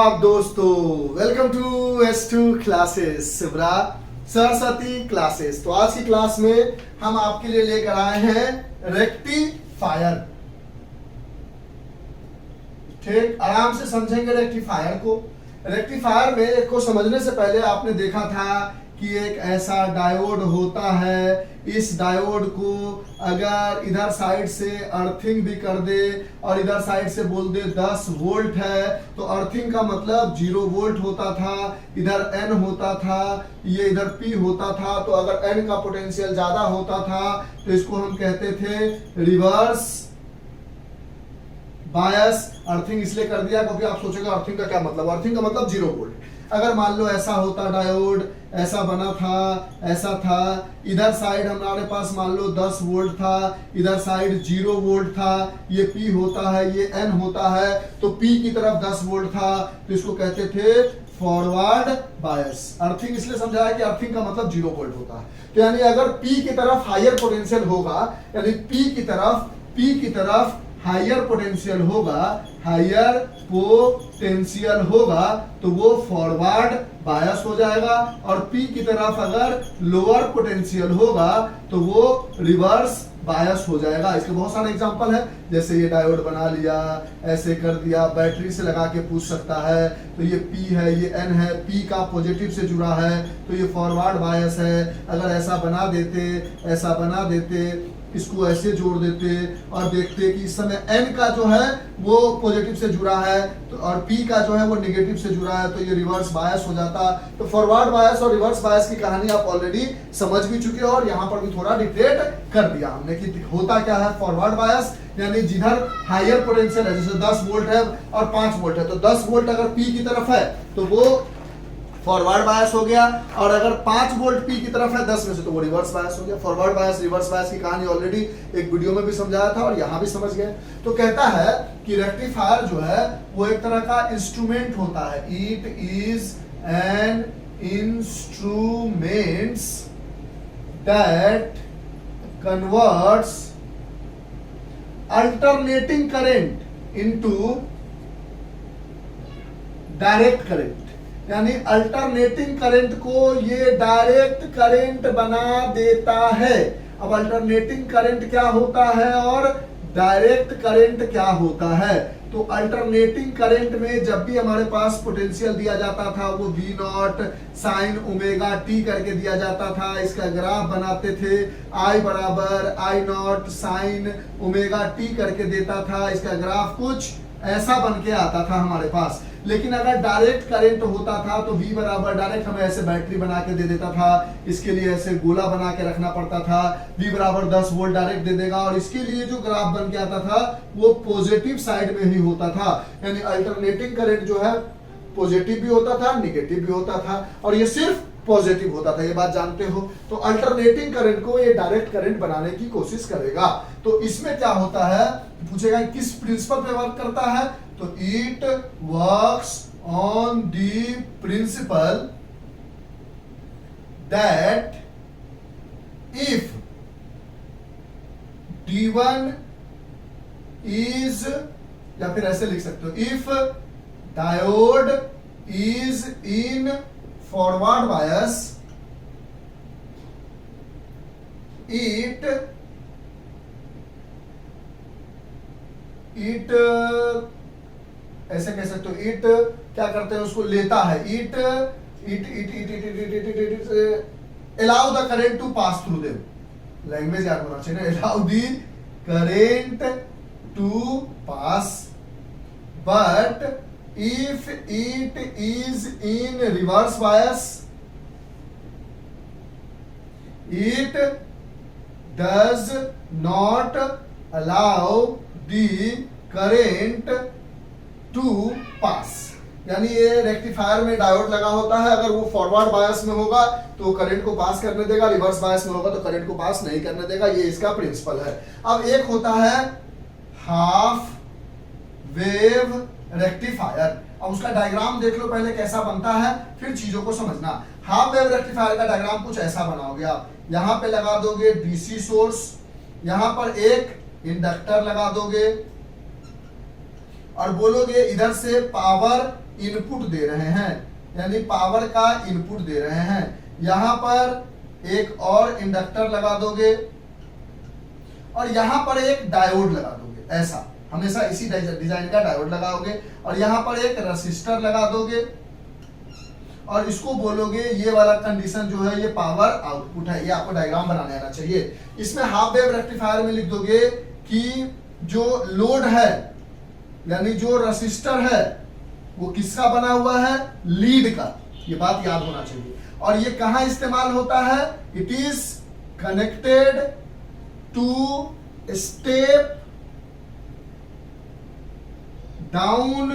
आदाब दोस्तों, welcome to S2 classes Sibra Saraswati classes. तो आज की क्लास में हम आपके लिए लेकर आए हैं रेक्टिफायर। ठीक, आराम से समझेंगे रेक्टिफायर को। रेक्टिफायर में को समझने से पहले आपने देखा था कि एक ऐसा डायोड होता है। इस डायोड को अगर इधर साइड से अर्थिंग भी कर दे और इधर साइड से बोल दे 10 वोल्ट है, तो अर्थिंग का मतलब 0 वोल्ट होता था, इधर N होता था, ये इधर P होता था। तो अगर N का पोटेंशियल ज्यादा होता था तो इसको हम कहते थे रिवर्स बायस। अर्थिंग इसलिए कर दिया क्योंकि आप सोचेंगे अर्थिंग का क्या मतलब, अर्थिंग का मतलब 0 वोल्ट। अगर मान लो ऐसा होता डायोड, ऐसा बना था, ऐसा था, इधर साइड हमारे पास मान लो 10 वोल्ट था, इधर साइड 0 वोल्ट था, ये P होता है, ये N होता है, तो P की तरफ 10 वोल्ट था, तो इसको कहते थे फॉरवर्ड बायस। अर्थिंग इसलिए समझाया कि अर्थिंग का मतलब 0 वोल्ट होता है। तो यानी अगर P की तरफ हायर पोटेंशियल होगा, यानी P की तरफ हायर पोटेंशियल होगा, तो वो फॉरवर्ड बायस हो जाएगा। और P की तरफ अगर लोअर पोटेंशियल होगा तो वो रिवर्स बायस हो जाएगा। इसके बहुत सारे एग्जांपल है, जैसे ये डायोड बना लिया, ऐसे कर दिया, बैटरी से लगा के पूछ सकता है। तो ये P है, ये N है, P का पॉजिटिव से जुड़ा है तो ये फॉरवर्ड बायस है। अगर ऐसा बना देते, इसको ऐसे जोड़ देते और देखते कि इस समय N का जो है वो पॉजिटिव से जुड़ा है तो और P का जो है वो नेगेटिव से जुड़ा है, तो ये रिवर्स बायस हो जाता। तो फॉरवर्ड बायस और रिवर्स बायस की कहानी आप ऑलरेडी समझ भी चुके हो और यहाँ पर भी थोड़ा डिटेल कर दिया हमने कि होता क्या है। फॉरवर्ड बायस यानी जिधर हायर पोटेंशियल है, जैसे 10 वोल्ट है और 5 वोल्ट है, तो 10 वोल्ट अगर P की तरफ है तो वो फॉरवर्ड बायस हो गया, और अगर 5 वोल्ट P की तरफ है 10 में से तो वो रिवर्स बायस हो गया। फॉरवर्ड बायस रिवर्स बायस की कहानी ऑलरेडी एक वीडियो में भी समझाया था और यहाँ भी समझ गए। तो कहता है कि रेक्टिफायर जो है वो एक तरह का इंस्ट्रूमेंट होता है। It is an instruments that converts alternating current into direct current. यानी अल्टरनेटिंग करंट को ये डायरेक्ट करंट बना देता है। अब अल्टरनेटिंग करंट क्या होता है और डायरेक्ट करंट क्या होता है? तो अल्टरनेटिंग करंट में जब भी हमारे पास पोटेंशियल दिया जाता था वो V0 साइन ओमेगा टी करके दिया जाता था। इसका ग्राफ बनाते थे, I बराबर I0 साइन ओमेगा टी करके देता था। इसका ग्राफ कुछ ऐसा बन के आता था हमारे पास। लेकिन अगर डायरेक्ट करंट होता था तो V बराबर डायरेक्ट हमें ऐसे बैटरी बना के दे देता था, इसके लिए ऐसे गोला बना के रखना पड़ता था। V बराबर 10 वोल्ट डायरेक्ट दे देगा और इसके लिए जो ग्राफ बन के आता था वो पॉजिटिव साइड में ही होता था। यानी अल्टरनेटिंग करंट जो है पॉजिटिव भी होता था, नेगेटिव भी होता था, और ये सिर्फ पॉजिटिव होता था, ये बात जानते हो। तो अल्टरनेटिंग करंट को ये डायरेक्ट करंट बनाने की कोशिश करेगा। तो इसमें क्या होता है, पूछेगा किस प्रिंसिपल पे वर्क करता है, तो it works on the principal that if D1 is, या फिर ऐसे लिख सकते हो, if diode is in forward bias, it ऐसे कह सकते हो, इट क्या करते हैं उसको लेता है, it allow the current to pass through them. Language याद होना चाहिए ना, allow the current to pass, but if it is in reverse bias it does not allow the current to pass। यानी ये रेक्टिफायर में डायोड लगा होता है, अगर वो फॉरवर्ड बायस में होगा तो करंट को पास करने देगा, रिवर्स बायस में होगा तो करंट को पास नहीं करने देगा। ये इसका प्रिंसिपल है। अब एक होता है हाफ वेव रेक्टिफायर। अब उसका डायग्राम देख लो पहले कैसा बनता है, फिर चीजों को समझना। हाफ वेव रेक्टिफायर का डायग्राम कुछ ऐसा बनाओगे आप। यहां पे लगा दोगे डीसी सोर्स, यहां पर एक इंडक्टर लगा दोगे, और बोलोगे इधर से पावर इनपुट दे रहे हैं, यानी पावर का इनपुट दे रहे हैं। यहां पर एक और इंडक्टर लगा दोगे और यहां पर एक डायोड लगा दोगे, ऐसा हमेशा इसी डिजाइन का डायोड लगाओगे, और यहां पर एक रेसिस्टर लगा दोगे और इसको बोलोगे ये वाला कंडीशन जो है ये पावर आउटपुट है। ये आपको डायग्राम बनाने आना चाहिए। इसमें हाफ वेव रेक्टिफायर में लिख दोगे कि जो लोड है यानी जो रेसिस्टर है वो किसका बना हुआ है, लीड का। ये बात याद होना चाहिए। और ये कहां इस्तेमाल होता है, it is connected to step down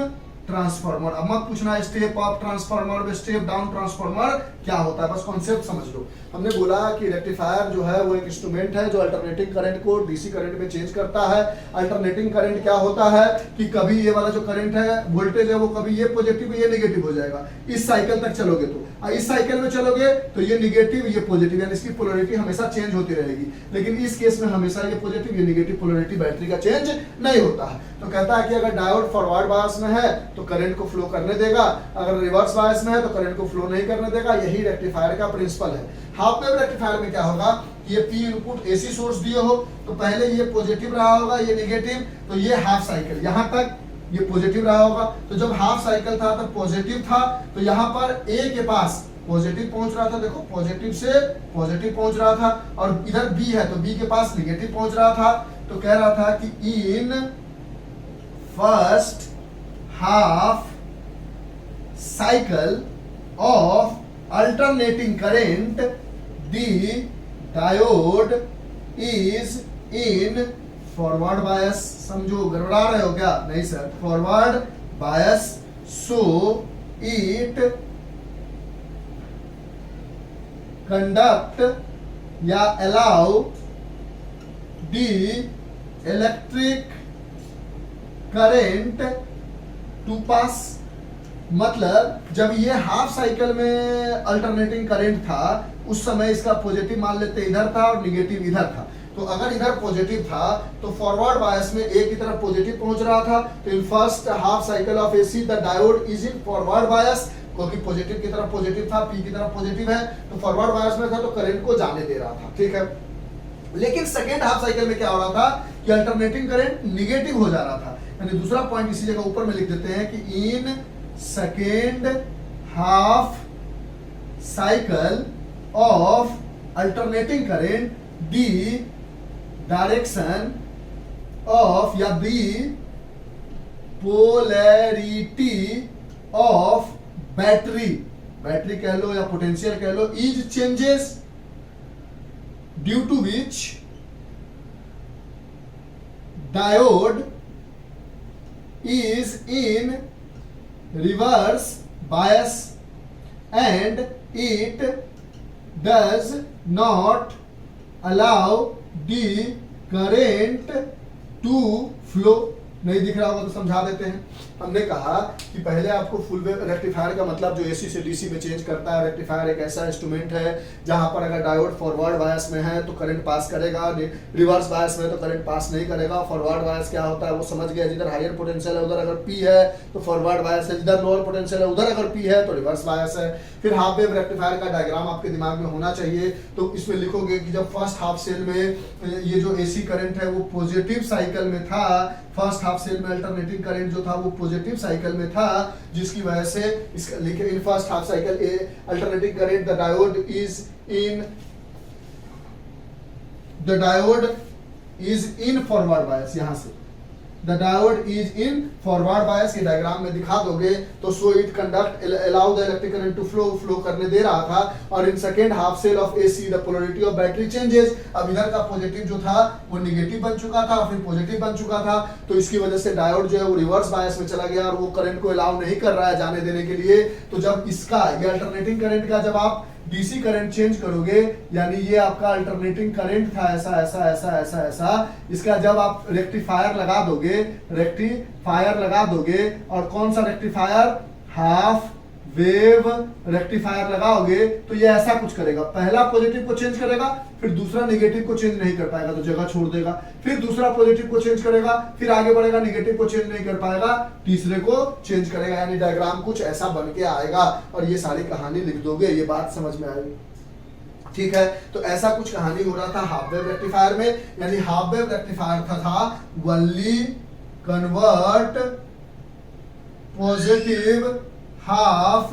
transformer. अब मत पूछना step up transformer step down transformer क्या होता है, बस कॉन्सेप्ट समझ लो। हमने बोला कि रेक्टिफायर जो है वो एक इंस्ट्रूमेंट है जो अल्टरनेटिंग करंट को डीसी करंट में चेंज करता है। अल्टरनेटिंग करंट क्या होता है कि कभी ये वाला जो करंट है वोल्टेज है वो कभी ये पॉजिटिव ये नेगेटिव हो जाएगा। इस साइकिल तक चलोगे तो इस साइकिल में चलोगे तो ये नेगेटिव ये पॉजिटिव, यानी इसकी पोलैरिटी हमेशा चेंज होती रहेगी। लेकिन इस केस में हमेशा ये पॉजिटिव ये नेगेटिव पोलैरिटी बैटरी का चेंज नहीं होता है। तो कहता है कि अगर डायोड फॉरवर्ड बायस में है तो करंट को फ्लो करने देगा, अगर रिवर्स बायस में है तो करंट को फ्लो नहीं करने देगा। यही रेक्टिफायर का प्रिंसिपल है। हाफ वेव रेक्टिफायर में क्या होगा, ये पी इनपुट एसी सोर्स दिए हो तो पहले ये पॉजिटिव रहा होगा ये नेगेटिव, तो ये हाफ साइकिल यहां तक ये पॉजिटिव रहा होगा। तो जब हाफ साइकिल था तब पॉजिटिव था, तो यहां पर ए के पास पॉजिटिव पहुंच रहा था, देखो पॉजिटिव से पॉजिटिव पहुंच रहा था, और इधर बी है तो बी के पास नेगेटिव पहुंच रहा था। तो कह रहा था कि इन first half cycle of alternating current the diode is in forward bias। समझो गड़बड़ा रहे हो क्या, नहीं sir, forward bias, so it conduct या allow the electric current to pass। मतलब जब ये हाफ साइकिल में अल्टरनेटिंग करंट था उस समय इसका पॉजिटिव मान लेते इधर था और नेगेटिव इधर था। तो अगर इधर पॉजिटिव था तो फॉरवर्ड बायस में ए की तरफ पॉजिटिव पहुंच रहा था। तो इन first half cycle of AC the diode is in forward बायस, क्योंकि पॉजिटिव की तरफ पॉजिटिव था, पी की तरफ पॉजिटिव है, तो फॉरवर्ड बायस में था तो करंट को जाने दे रहा था, ठीक है। लेकिन सेकेंड हाफ साइकिल में क्या हो रहा था कि अल्टरनेटिंग करंट निगेटिव हो जा रहा था। यानी दूसरा पॉइंट इसी जगह ऊपर में लिख देते हैं कि इन second half cycle of alternating current the direction of या the polarity of battery कह लो या पोटेंशियल कह लो is changes due to which diode is in reverse bias and it does not allow the current to flow। नहीं दिख रहा होगा तो समझा देते हैं। हमने कहा कि पहले आपको फुल वेव रेक्टिफायर का मतलब जो एसी से डीसी में चेंज करता है। रेक्टिफायर एक ऐसा इंस्ट्रूमेंट है जहां पर अगर डायोड फॉरवर्ड बायस में है तो करंट पास करेगा, रिवर्स बायस में तो करंट पास नहीं करेगा। फॉरवर्ड बायस क्या होता है वो समझ गया, जिधर हायर पोटेंशियल है उधर अगर पी है तो फॉरवर्ड बायस है, जिधर लोअर पोटेंशियल है उधर अगर पी है तो रिवर्स बायस है। फिर हाफ वेव रेक्टिफायर का डायग्राम आपके दिमाग में होना चाहिए। तो इसमें लिखोगे कि जब फर्स्ट हाफ सेल में ये जो एसी करंट है वो पॉजिटिव साइकिल में था, फर्स्ट हाफ सेल में अल्टरनेटिंग करंट जो था वो पॉजिटिव साइकिल में था, जिसकी वजह से इसका लिखे in first half cycle alternating current the diode is in forward bias. यहां से the diode is in forward bias के डायग्राम में दिखा दोगे तो so it conduct allow the electric current to flow करने दे रहा था। और in second half cell of AC the polarity of battery changes. अब इधर का पॉजिटिव जो था वो नेगेटिव बन चुका था फिर पॉजिटिव बन चुका था, तो इसकी वजह से डायोड जो है वो रिवर्स बायस में चला गया और वो करंट को अलाउ नहीं कर रहा है जाने देने के लिए। तो जब इसका ये अल्टरनेटिंग करंट का जब आप डीसी करंट चेंज करोगे, यानी ये आपका अल्टरनेटिंग करंट था ऐसा ऐसा ऐसा ऐसा ऐसा, इसका जब आप रेक्टिफायर लगा दोगे और कौन सा रेक्टिफायर, हाफ वेव रेक्टिफायर लगाओगे तो ये ऐसा कुछ करेगा, पहला पॉजिटिव को चेंज करेगा, फिर दूसरा नेगेटिव को चेंज नहीं कर पाएगा तो जगह छोड़ देगा, फिर दूसरा पॉजिटिव को चेंज करेगा, फिर आगे बढ़ेगा, नेगेटिव को चेंज नहीं कर पाएगा, तीसरे को चेंज करेगा, यानी डायग्राम कुछ ऐसा बन के आएगा और ये सारी कहानी लिख दोगे। ये बात समझ में आएगी, ठीक है। तो ऐसा कुछ कहानी हो रहा था हाफ वेव रेक्टिफायर में, यानी हाफ वेव रेक्टिफायर था only convert positive half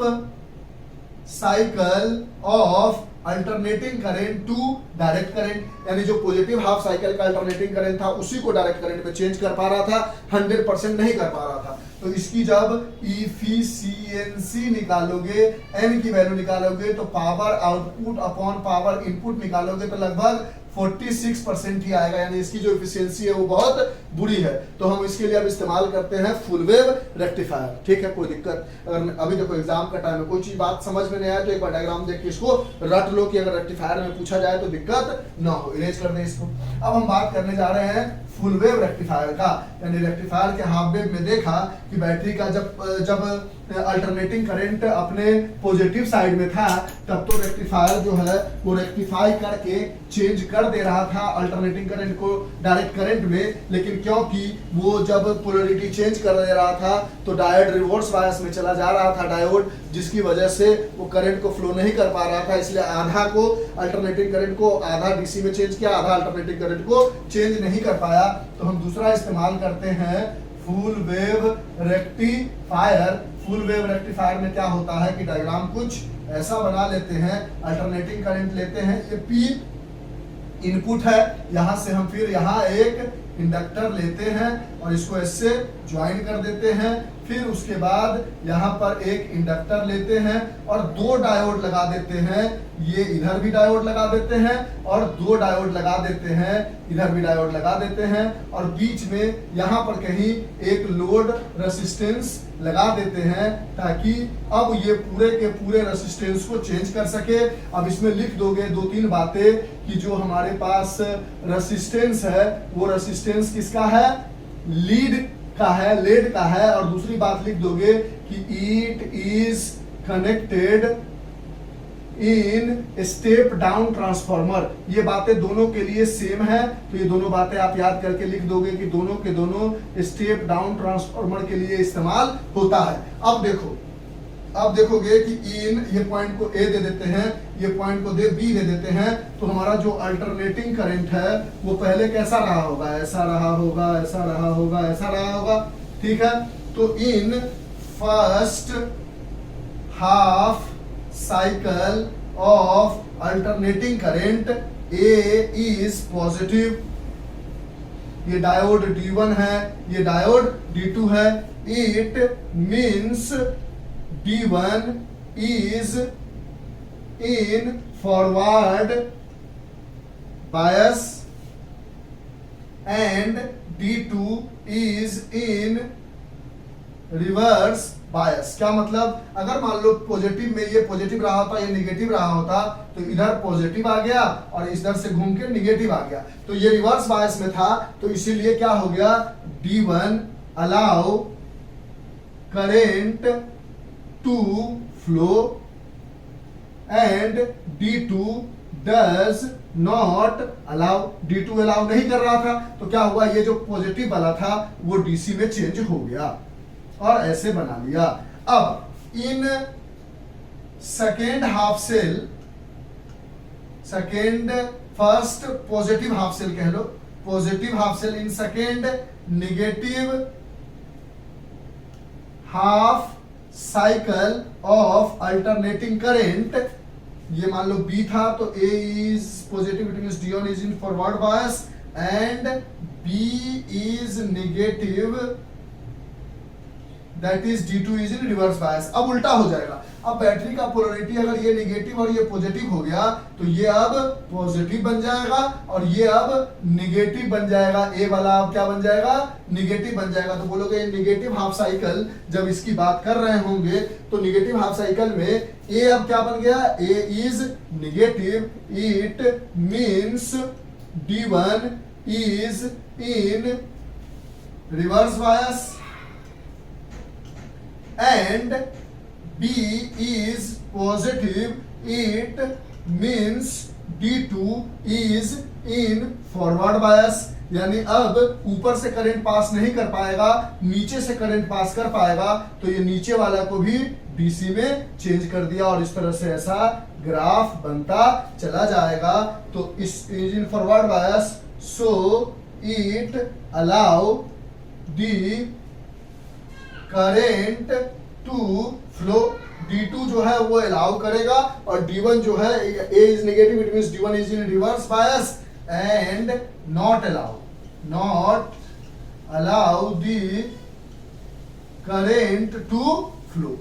cycle of alternating current to direct current, यानी जो पॉजिटिव हाफ साइकिल का अल्टरनेटिंग करंट था उसी को डायरेक्ट करंट में चेंज कर पा रहा था, 100% नहीं कर पा रहा था। तो इसकी जब इफिशियंसी निकालोगे, एन की वैल्यू निकालोगे, तो power output upon power input निकालोगे तो लगभग 46% ही आएगा, यानी इसकी जो इफिशियंसी है वो बहुत बुरी है। तो हम इसके लिए अब इस्तेमाल करते हैं फुल वेव रेक्टिफायर, ठीक है। कोई दिक्कत, अगर अभी देखो एग्जाम का टाइम है, कोई चीज बात समझ में नहीं आया तो एक बार डायग्राम देख के इसको रट लो कि अगर रेक्टिफायर में पूछा जाए तो दिक्कत ना हो, इरेज कर दे इसको। अब हम बात करने जा रहे हैं फुल वेव रेक्टिफायर का, यानी रेक्टिफायर के हाफ वेव में देखा कि बैटरी का जब अल्टरनेटिंग करंट अपने पॉजिटिव साइड में था तब तो रेक्टिफायर जो है वो रेक्टिफाई करके चेंज कर दे रहा था अल्टरनेटिंग करंट को डायरेक्ट करंट में, लेकिन क्योंकि वो जब पोलैरिटी चेंज कर दे रहा था तो डायोड रिवर्स बायस में चला जा रहा था डायोड, जिसकी वजह से वो करंट को फ्लो नहीं कर पा रहा था, इसलिए आधा को अल्टरनेटिंग करंट को आधा डीसी में चेंज किया, आधा अल्टरनेटिंग करंट को चेंज नहीं कर पाया। तो हम दूसरा इस्तेमाल करते हैं full wave rectifier. Full wave rectifier में क्या होता है कि डायग्राम कुछ ऐसा बना लेते हैं, अल्टरनेटिंग करंट लेते हैं, ये पी इनपुट है, यहां से हम फिर यहाँ एक इंडक्टर लेते हैं और इसको इससे ज्वाइन कर देते हैं, फिर उसके बाद यहाँ पर एक इंडक्टर लेते हैं और दो डायोड लगा देते हैं, ये इधर भी डायोड लगा देते हैं और दो डायोड लगा देते हैं, इधर भी डायोड लगा देते हैं, और बीच में यहाँ पर कहीं एक लोड रेसिस्टेंस लगा देते हैं ताकि अब ये पूरे के पूरे रेसिस्टेंस को चेंज कर सके। अब इसमें लिख दोगे दो तीन बातें कि जो हमारे पास रेसिस्टेंस है वो रेसिस्टेंस किसका है, लीड का है, लेड का है, और दूसरी बात लिख दोगे कि it is connected in step down transformer. ये बातें दोनों के लिए सेम है, तो ये दोनों बातें आप याद करके लिख दोगे कि दोनों के दोनों स्टेप डाउन ट्रांसफार्मर के लिए इस्तेमाल होता है। अब देखोगे कि इन ये पॉइंट को ए दे देते हैं, ये पॉइंट को बी दे देते हैं, तो हमारा जो अल्टरनेटिंग करंट है वो पहले कैसा रहा होगा, ऐसा रहा होगा, ऐसा रहा होगा, ऐसा रहा होगा, ठीक है। तो इन first half cycle of alternating current A is positive, ये डायोड D1 है, ये डायोड D2 है, it means D1 is in forward bias and D2 is in reverse बायस। क्या मतलब, अगर मान लो पॉजिटिव में ये पॉजिटिव रहा होता, ये नेगेटिव रहा होता, तो इधर पॉजिटिव आ गया और इधर से घूम के नेगेटिव आ गया, तो ये रिवर्स बायस में था, तो इसीलिए क्या हो गया, D1 allow current to flow and D2 does not allow, D2 allow नहीं कर रहा था, तो क्या हुआ, ये जो पॉजिटिव वाला था वो डीसी में चेंज हो गया और ऐसे बना लिया। अब in second half cell, second first positive half cell कह लो, positive half cell in second negative half cycle of alternating current, ये मान लो बी था, तो A is positive, it means D1 is in forward bias and B is negative, that is D2 is in reverse bias. अब उल्टा हो जाएगा, अब बैटरी का पोलैरिटी अगर ये नेगेटिव और ये पॉजिटिव हो गया तो ये अब पॉजिटिव बन जाएगा और ये अब नेगेटिव बन जाएगा, ए वाला अब क्या बन जाएगा, नेगेटिव बन जाएगा। तो बोलोगे नेगेटिव हाफ साइकिल, जब इसकी बात कर रहे होंगे तो नेगेटिव हाफ साइकिल में ए अब क्या बन गया, A is negative, it means D1 is in reverse bias and B is positive, it means D2 is in forward bias। यानी अब ऊपर से करंट पास नहीं कर पाएगा, नीचे से करंट पास कर पाएगा, तो ये नीचे वाला को भी डीसी में चेंज कर दिया और इस तरह से ऐसा ग्राफ बनता चला जाएगा। तो this is in forward bias, so it allow the current to flow. D2 जो है वो अलाउ करेगा और D1 जो है, A is negative, it means D1 is in reverse bias and not allow the current to flow.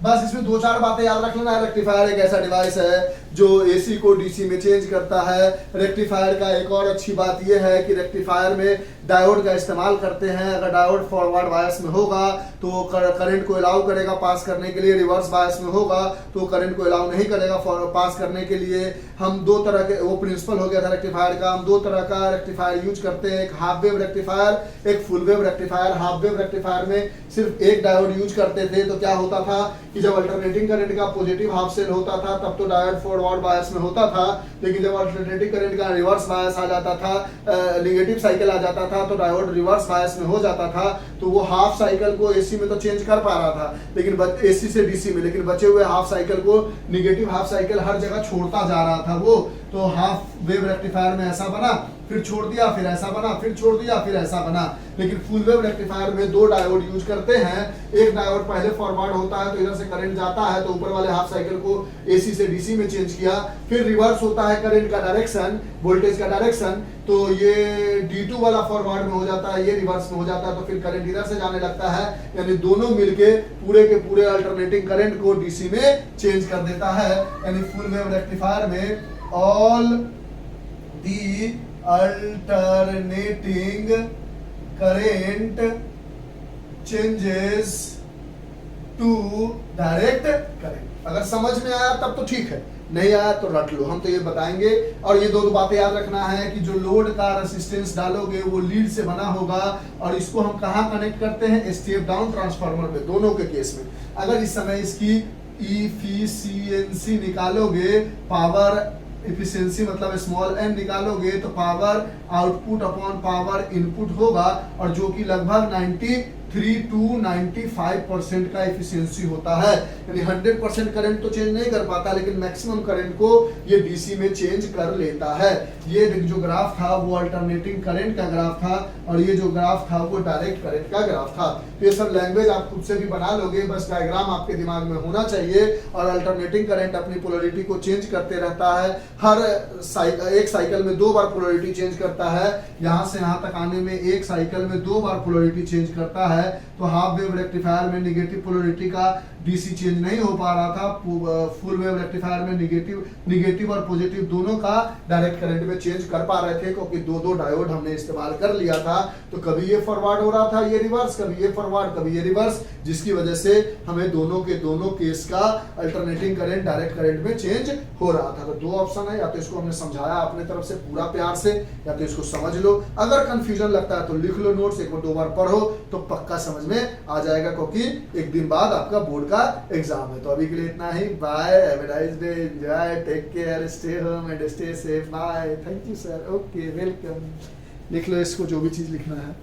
बस इसमें दो चार बातें याद रख लेना है। रेक्टिफायर एक ऐसा डिवाइस है जो एसी को डीसी में चेंज करता है। रेक्टिफायर का एक और अच्छी बात यह है कि रेक्टिफायर में डायोड का इस्तेमाल करते हैं। अगर डायोड फॉरवर्ड बायस में होगा तो करंट को अलाउ करेगा पास करने के लिए, रिवर्स बायस में होगा तो करंट को अलाउ नहीं करेगा पास करने के लिए। हम दो तरह के, वो प्रिंसिपल हो गया था रेक्टिफायर का, हम दो तरह का रेक्टिफायर यूज करते हैं, एक हाफ वेव रेक्टिफायर, एक full wave rectifier. Half wave rectifier में सिर्फ एक डायोड यूज करते थे, तो क्या होता था कि जब अल्टरनेटिंग करंट का पॉजिटिव हाफ सेल होता था तब तो डायोड फॉरवर्ड बायस में होता था, लेकिन जब अल्टरनेटिंग करंट का रिवर्स बायस आ जाता था, नेगेटिव साइकिल आ जाता था, तो डायोड रिवर्स बायस में हो जाता था। तो वो हाफ साइकिल को एसी में तो चेंज कर पा रहा था, लेकिन एसी से डीसी में, लेकिन बचे हुए हाफ साइकिल को, नेगेटिव हाफ साइकिल हर जगह छोड़ता जा रहा था वो। तो हाफ वेव रेक्टिफायर में ऐसा बना, फिर छोड़ दिया, फिर ऐसा बना, फिर छोड़ दिया, फिर ऐसा बना। लेकिन फुल वेव रेक्टिफायर में दो डायोड यूज करते हैं। एक डायोड पहले फॉरवर्ड होता है तो इधर से करंट जाता है, तो ऊपर वाले हाफ साइकिल को एसी से डीसी में चेंज किया। फिर रिवर्स होता है करंट का डायरेक्शन, वोल्टेज का डायरेक्शन, तो ये D2 वाला फॉरवर्ड में हो जाता है, ये रिवर्स में हो जाता है, तो फिर करंट इधर से जाने लगता है। यानी दोनों मिलके पूरे के पूरे अल्टरनेटिंग करंट को डीसी में चेंज कर देता है। यानी फुल वेव रेक्टिफायर में all the alternating current changes to direct current। अगर समझ में आया तब तो ठीक है, नहीं आया तो रट लो, हम तो ये बताएंगे। और ये दो बातें याद रखना है कि जो लोड का रेसिस्टेंस डालोगे वो लीड से बना होगा, और इसको हम कहाँ कनेक्ट करते हैं, स्टेप डाउन ट्रांसफार्मर में, दोनों के केस में। अगर इस समय इसकी इफिशियंसी निकालोगे, पावर इफिशियंसी मतलब स्मॉल एन निकालोगे, तो power output upon power input होगा, और जो कि लगभग 93 to 95% का एफिशिएंसी होता है। यानी 100% करंट तो चेंज नहीं कर पाता, लेकिन मैक्सिमम करंट को ये डीसी में चेंज कर लेता है। ये जो ग्राफ था वो अल्टरनेटिंग करंट का ग्राफ था, और ये जो ग्राफ था वो डायरेक्ट करंट का ग्राफ था। तो ये सब लैंग्वेज आप खुद से भी बना लोगे, बस डायग्राम आपके दिमाग में होना चाहिए। और अल्टरनेटिंग करंट अपनी पोलरिटी को चेंज करते रहता है, हर एक साइकिल में 2 बार पोलरिटी चेंज करता है। यहाँ से यहाँ तक आने में एक साइकिल में 2 बार पोलरिटी चेंज करता है। तो हाफ वेव रेक्टिफायर में नेगेटिव पोलरिटी का डीसी चेंज नहीं हो पा रहा था, फुल वेव रेक्टिफायर में नेगेटिव और पॉजिटिव दोनों का डायरेक्ट करंट में चेंज कर पा रहे थे, क्योंकि दो डायोड हमने इस्तेमाल कर लिया था। तो कभी ये फॉरवर्ड हो रहा था, ये रिवर्स, कभी ये फॉरवर्ड, कभी ये रिवर्स, जिसकी वजह से हमें दोनों केस का अल्टरनेटिंग करंट डायरेक्ट करंट में चेंज हो रहा था। तो 2 ऑप्शन है, या तो इसको हमने समझाया अपने तरफ से पूरा प्यार से, या तो इसको समझ लो। अगर कंफ्यूजन लगता है तो लिख लो नोट्स, एक बार 2 बार पढ़ो तो पक्का समझ में आ जाएगा, क्योंकि एक दिन बाद आपका बोर्ड का एग्जाम है। तो अभी के लिए इतना ही, bye, have a nice day, enjoy, take care, stay home and stay safe, bye, thank you sir, okay, welcome. लिख लो इसको, जो भी चीज लिखना है।